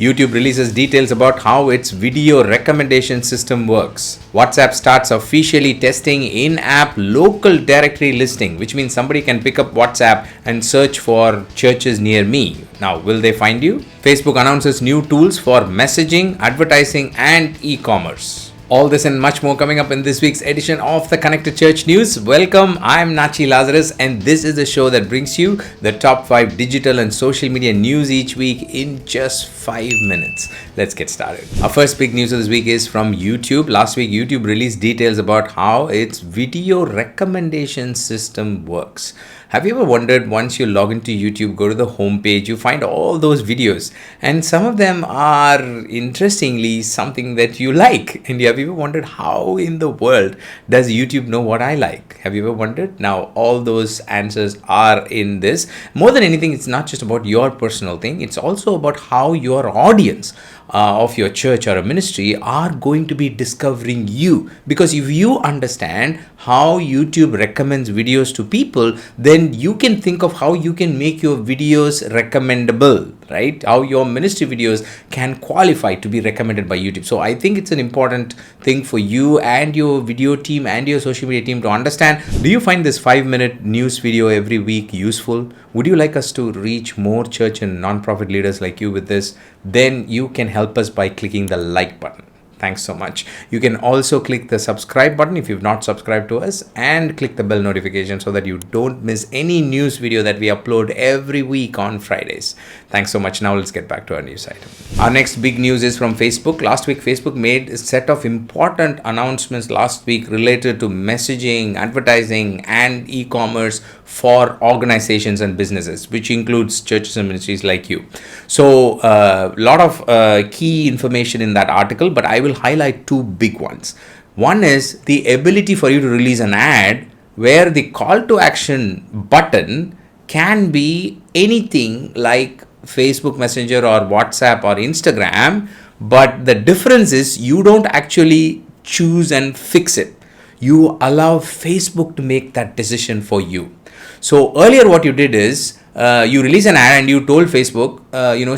YouTube releases details about how its video recommendation system works. WhatsApp starts officially testing in-app local directory listing, which means somebody can pick up WhatsApp and search for churches near me. Now, will they find you? Facebook announces new tools for messaging, advertising, and e-commerce. All this and much more coming up in this week's edition of the Connected Church News. Welcome, I'm Nachi Lazarus, and this is the show that brings you the top 5 digital and social media news each week in just 5 minutes. Let's get started. Our first big news of this week is from YouTube. Last week, YouTube released details about how its video recommendation system works. Have you ever wondered, once you log into YouTube, go to the home page, you find all those videos, and some of them are interestingly something that you like. And have you ever wondered, how in the world does YouTube know what I like? Have you ever wondered? Now, all those answers are in this. More than anything, it's not just about your personal thing. It's also about how your audience of your church or a ministry are going to be discovering you. Because if you understand how YouTube recommends videos to people, then you can think of how you can make your videos recommendable, right? How your ministry videos can qualify to be recommended by YouTube. So I think it's an important thing for you and your video team and your social media team to understand. Do you find this 5-minute news video every week useful? Would you like us to reach more church and nonprofit leaders like you with this? Then you can help us by clicking the like button. Thanks so much. You can also click the subscribe button if you've not subscribed to us, and click the bell notification so that you don't miss any news video that we upload every week on Fridays. Thanks so much. Now let's get back to our news item. Our next big news is from Facebook. Last week, Facebook made a set of important announcements last week related to messaging, advertising, and e-commerce for organizations and businesses, which includes churches and ministries like you. So a lot of key information in that article, but I will highlight 2 big ones. One is the ability for you to release an ad where the call to action button can be anything like Facebook Messenger or WhatsApp or Instagram, but the difference is you don't actually choose and fix it. You allow Facebook to make that decision for you. So earlier what you did is you release an ad and you told Facebook,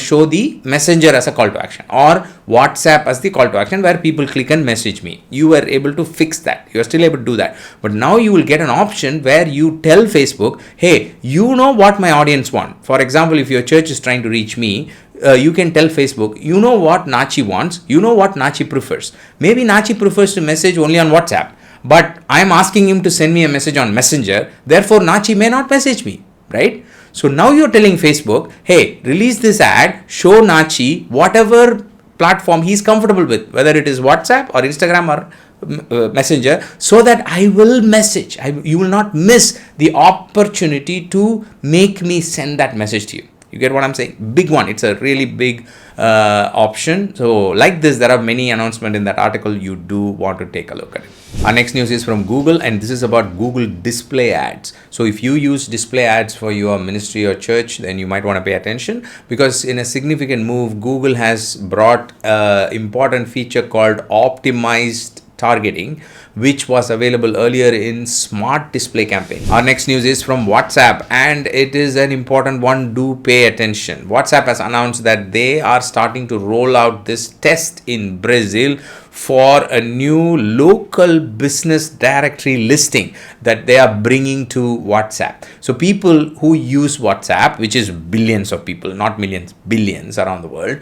show the messenger as a call to action or WhatsApp as the call to action where people click and message me. You were able to fix that. You are still able to do that. But now you will get an option where you tell Facebook, hey, you know what my audience want. For example, if your church is trying to reach me, you can tell Facebook, you know what Nachi wants, you know what Nachi prefers. Maybe Nachi prefers to message only on WhatsApp, but I'm asking him to send me a message on Messenger. Therefore, Nachi may not message me, right? So now you're telling Facebook, hey, release this ad, show Nachi whatever platform he's comfortable with, whether it is WhatsApp or Instagram or Messenger, so that I will message. You will not miss the opportunity to make me send that message to you. You get what I'm saying? Big one. It's a really big option. So like this, there are many announcements in that article. You do want to take a look at it. Our next news is from Google, and this is about Google display ads. So if you use display ads for your ministry or church, then you might want to pay attention, because in a significant move, Google has brought an important feature called optimized targeting, which was available earlier in Smart Display Campaign. Our next news is from WhatsApp, and it is an important one. Do pay attention. WhatsApp has announced that they are starting to roll out this test in Brazil for a new local business directory listing that they are bringing to WhatsApp. So people who use WhatsApp, which is billions of people, not millions, billions around the world,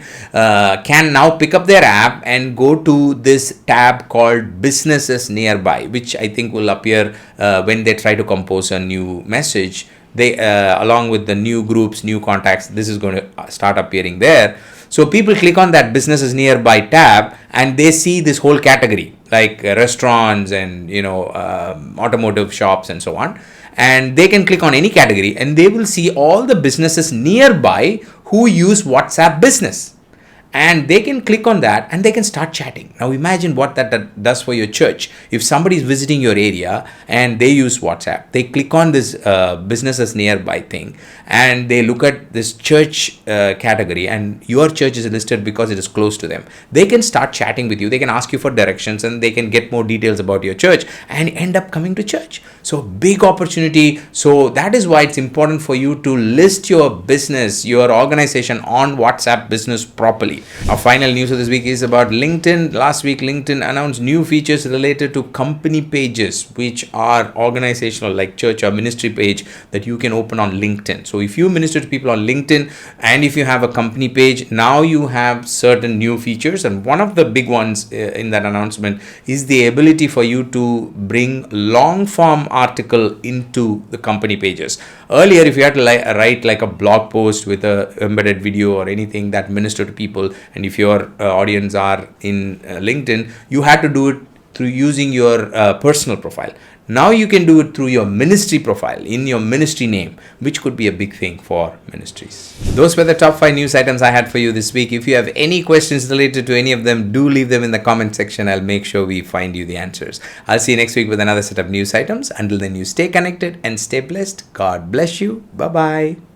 can now pick up their app and go to this tab called Businesses Nearby, which I think will appear when they try to compose a new message. They along with the new groups, new contacts, this is going to start appearing there. So people click on that Businesses Nearby tab and they see this whole category like restaurants and automotive shops and so on, and they can click on any category and they will see all the businesses nearby who use WhatsApp Business. And they can click on that and they can start chatting. Now imagine what that does for your church. If somebody is visiting your area and they use WhatsApp, they click on this Businesses Nearby thing and they look at this church category, and your church is listed because it is close to them. They can start chatting with you. They can ask you for directions and they can get more details about your church and end up coming to church. So big opportunity. So that is why it's important for you to list your business, your organization on WhatsApp Business properly. community. Our final news of this week is about LinkedIn. Last week, LinkedIn announced new features related to company pages, which are organizational, like church or ministry page, that you can open on LinkedIn. So if you minister to people on LinkedIn and if you have a company page, now you have certain new features. And one of the big ones in that announcement is the ability for you to bring long form article into the company pages. Earlier, if you had to write like a blog post with a embedded video or anything that minister to people, and if your audience are in LinkedIn, you had to do it through using your personal profile. Now you can do it through your ministry profile, in your ministry name, which could be a big thing for ministries. Those were the top 5 news items I had for you this week. If you have any questions related to any of them, do leave them in the comment section. I'll make sure we find you the answers. I'll see you next week with another set of news items. Until then, you stay connected and stay blessed. God bless you. Bye-bye.